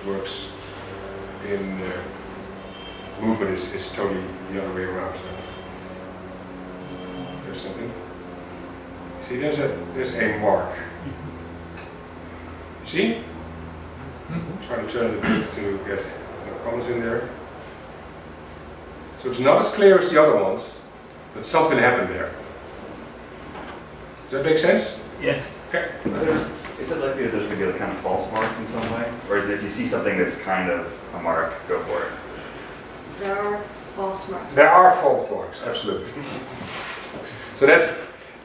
works in movement is totally the other way around. So there's something. See, there's a mark. See? Try to turn it a bit to get colors in there. So it's not as clear as the other ones, but something happened there. Does that make sense? Yeah. Okay. Is it likely that there's going to be like kind of false marks in some way? Or is it if you see something that's kind of a mark, go for it? There are false marks. There are false marks, absolutely. So that's,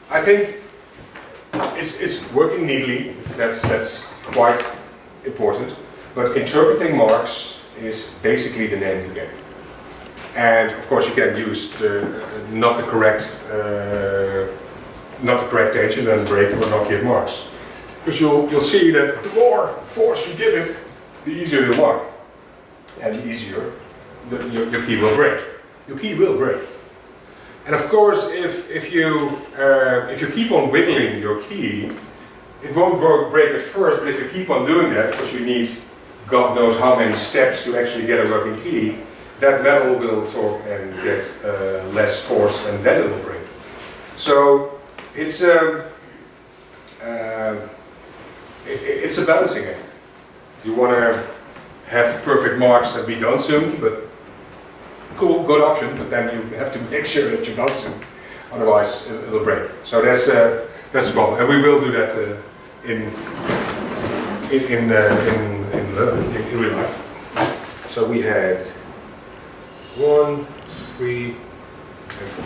I think, it's working neatly. That's quite important. But interpreting marks is basically the name of the game. And of course, you can use not the correct tension and break or not give marks. Because you'll see that the more force you give it, the easier you'll mark. And the easier your key will break. Your key will break. And of course, if you keep on wiggling your key, it won't break at first, but if you keep on doing that, because you need God knows how many steps to actually get a working key, that metal will torque and get less force, and then it will break. So it's a balancing act. You want to have perfect marks and be done soon, but cool, good option. But then you have to make sure that you're done soon, otherwise it'll break. So that's the problem, and we will do that in real life. So we had 1, 3, and 4.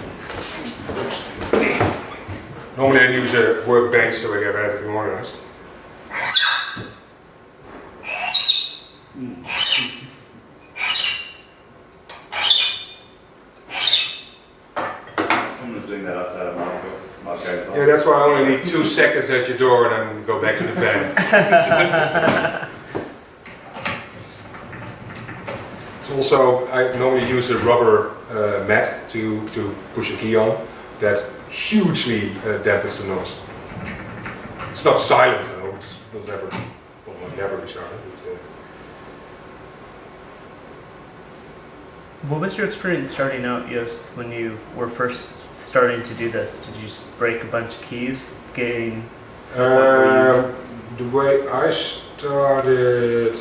Normally I use a workbench so I get everything organized. Someone's doing that outside of Mod Guy's bar. Yeah, that's why I only need 2 seconds at your door and then go back to the van. It's also, I normally use a rubber mat to push a key on. That hugely dampens the noise. It's not silent though, it will never be silent. What was your experience starting out, Jos, when you were first starting to do this? Did you just break a bunch of keys, getting to the point where you... The way I started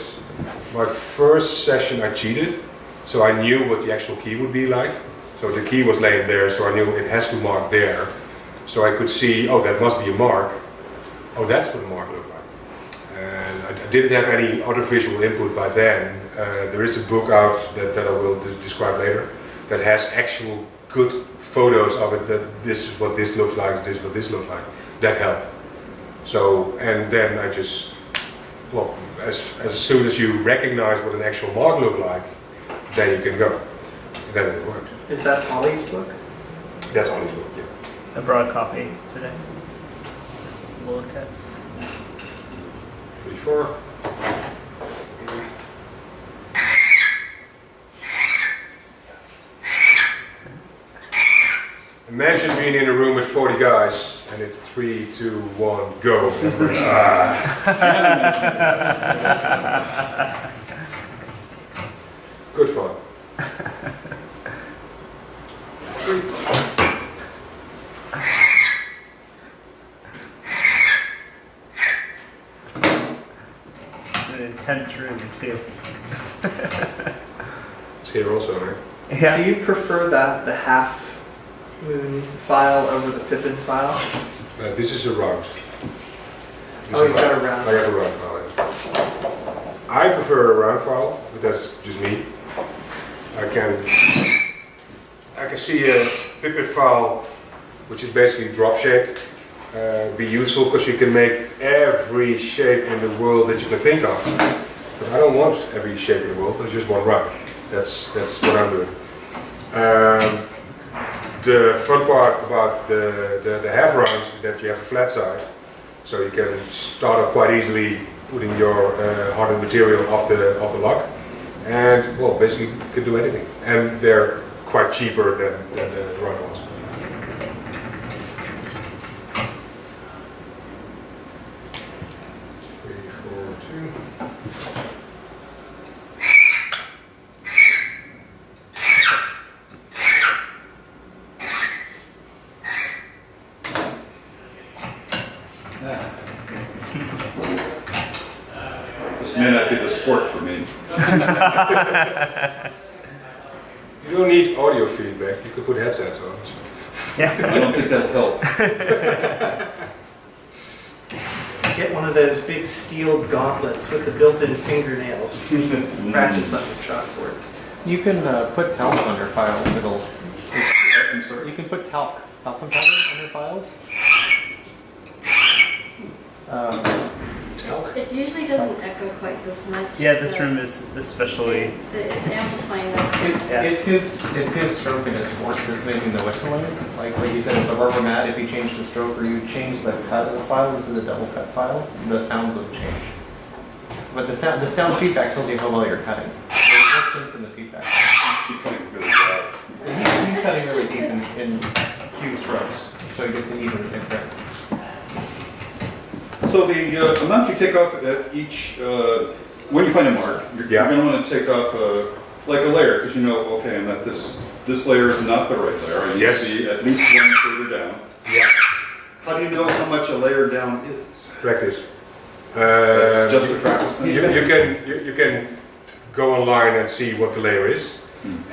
my first session, I cheated, so I knew what the actual key would be like. So the key was laying there, so I knew it has to mark there. So I could see, oh, that must be a mark. Oh, that's what a mark looked like. And I didn't have any other visual input by then. There is a book out that I will describe later that has actual good photos of it, that this is what this looks like, this is what this looks like. That helped. So, and then I just, well, as soon as you recognize what an actual mark looked like, then you can go. And then it worked. Is that Ollie's book? That's Ollie's book, yeah. I brought a copy today. We'll look at. 34. Imagine being in a room with 40 guys and it's 3, 2, 1, go. Good fun. An intense room too. It's here also, right? Yeah. Do you prefer the half moon file over the Pippin file? This is a round. Oh, you've got a round. I have a round file. Yeah. I prefer a round file, but that's just me. I can see a Pippin file, which is basically drop shaped, be useful because you can make every shape in the world that you can think of. But I don't want every shape in the world, I just want round. That's what I'm doing. The fun part about the half rounds is that you have a flat side, so you can start off quite easily putting your hardened material off the lock, and well, basically you can do anything. And they're quite cheaper than the round ones. This may not be the sport for me. You don't need audio feedback. You could put headsets on. So. Yeah. I don't think that'll help. Get one of those big steel gauntlets with the built-in fingernails. Practice on your chalkboard. You can put talc on your files. It'll. I'm sorry. You can put talcum powder on your files. It usually doesn't echo quite this much. Yeah, this so room is especially. It's amplifying that. Yeah. It's his stroke and his force that's making the whistling. Like you said with the rubber mat, if you change the stroke or you change the cut of the file, this is a double cut file, the sounds will change. But the sound feedback tells you how well you're cutting. There's no difference in the feedback. You're cutting really well. He's cutting really deep in a few strokes, so he gets an even picture. So the amount you take off at each, when you find a mark, you're going to want to take off like a layer, because you know, okay, I'm at this layer is not the right layer. I need to see at least one further down. Yeah. How do you know how much a layer down is? Practice. Just a practice thing? You can go online and see what the layer is,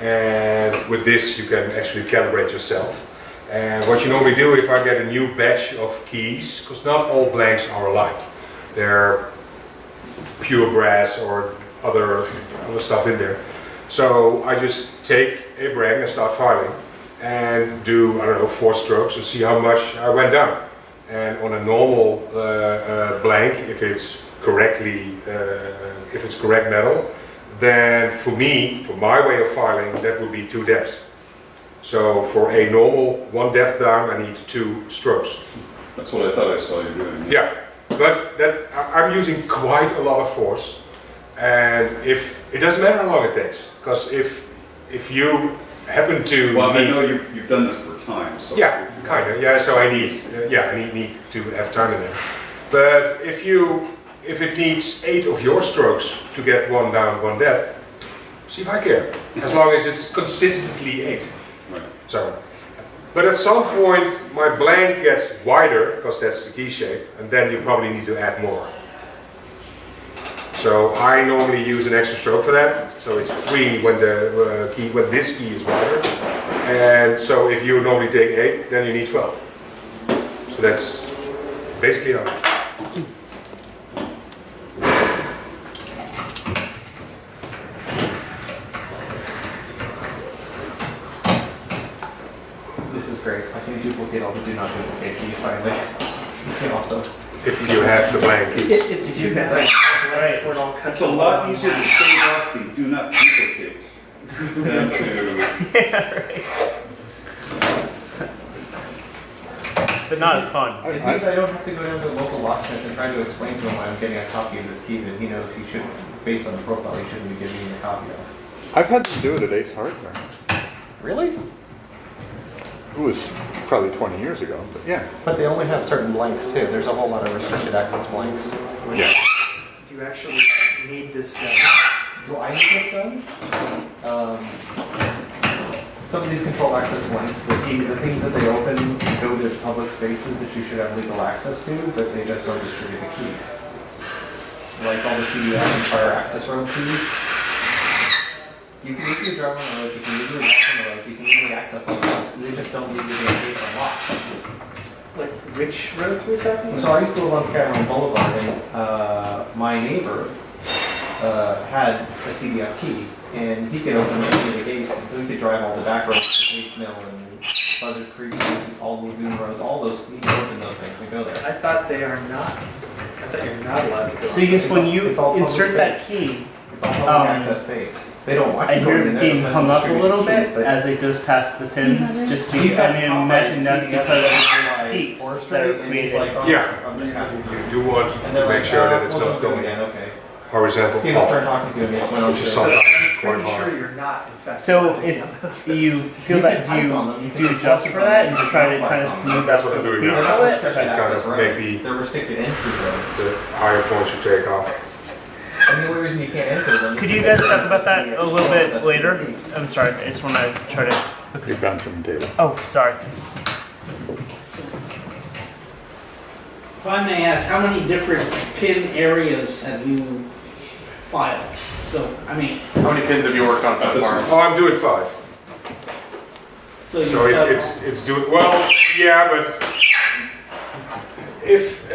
and with this you can actually calibrate yourself. And what you normally do if I get a new batch of keys, because not all blanks are alike. They're pure brass or other stuff in there. So I just take a blank and start filing and do, I don't know, 4 strokes and see how much I went down. And on a normal blank, if it's correct metal, then for me, for my way of filing, that would be 2 depths. So for a normal 1 depth down, I need 2 strokes. That's what I thought I saw you doing. Yeah, but I'm using quite a lot of force, and if it doesn't matter how long it takes, because if you happen to Well, need, I know you've done this for time, so. yeah, kind of, yeah. So I need to have time in there. But if it needs 8 of your strokes to get 1 down, 1 depth, see if I care. As long as it's consistently 8. Right. So, but at some point my blank gets wider, because that's the key shape, and then you probably need to add more. So I normally use an extra stroke for that. So it's 3 when when this key is wider, and so if you normally take 8, then you need 12. So that's basically how. This is great. I can duplicate all the do not duplicate keys finally. This is awesome. If you have the blank. It's too bad. Right. We're all cut It's a lot easier to save off the do not duplicate than to. Yeah, right. But not as fun. It means I don't have to go down to the local locksmith and try to explain to him why I'm getting a copy of this key that he knows he should, based on the profile, he shouldn't be giving me a copy of. I've had them do it at Ace Hardware. Really? It was probably 20 years ago, but yeah. But they only have certain blanks too. There's a whole lot of restricted access blanks. Yeah. Do you actually need this done? Do I need this done? Some of these control access blanks, the things that they open go to public spaces that you should have legal access to, but they just don't distribute the keys. Like all the CDF and fire access road keys. You can easily drive on the roads, you can easily walk on the roads, you can easily access all the roads, they just don't need to be engaged on locks. Like which roads are we talking about? So I used to live on Skyline Boulevard, and my neighbor had a CDF key, and he could open any of the gates, and so he could drive all the back roads to Leaf Mill and Buzzard Creek, and all the lagoon roads, all those, he could open those things and go there. I thought they are not. I thought you're not allowed to go. So you just when you It's all public insert that space. key, It's all public access space. They don't want you and going in you're there. being it's not hung up a distributed little key, bit but as it goes past the pins, just because, he's I got mean, copper imagine that's CDF because by of peaks forestry, that are and he's created. like, oh, Yeah. I'm just passing through. You do want And to they're make like, sure that it's we'll not do it going again, okay. horizontal He's gonna start up, talking to me, it went on which is to- sometimes I'm quite pretty sure hard. you're not, in fact. So if you feel that, do you adjust for that and try to kind of smooth That's out what I'm those doing peaks now. a bit? Restricted Kind access of make roads. the- They're restricted entry roads. The higher points you take off. And the only reason you can't enter them. Could you guys talk about that a little bit later? I'm sorry, I just want to try to. You're bouncing from the table. Oh, sorry. If I may ask, how many different pin areas have you filed? So, I mean, How many pins have you worked on so far? Oh, I'm doing 5. so So you it's doing, well, yeah, but if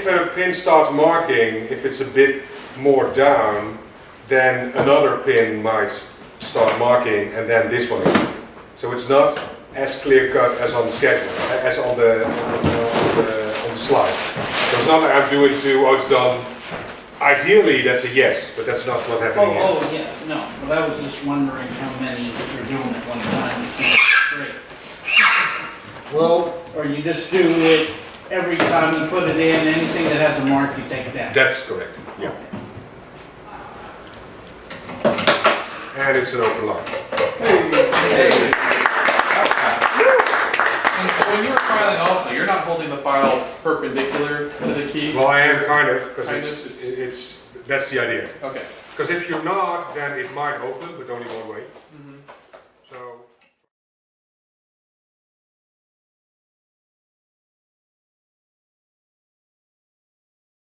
a pin starts marking, if it's a bit more down, then another pin might start marking and then this one again. So it's not as clear cut as on the schedule, as on the slide. So it's not like I'm doing 2, oh it's done. Ideally that's a yes, but that's not what's happening here. Oh, yeah, no, but I was just wondering how many you're doing at one time to keep it straight. Well, Or you just do it every time you put it in, anything that has a mark, you take it down? that's correct, yeah. And it's an open line. Hey. And so when you were filing also, you're not holding the file perpendicular to the key? Well, I am kind of, because Kind of, it's that's the idea. Okay. Because if you're not, then it might open, but only one way. Mhm.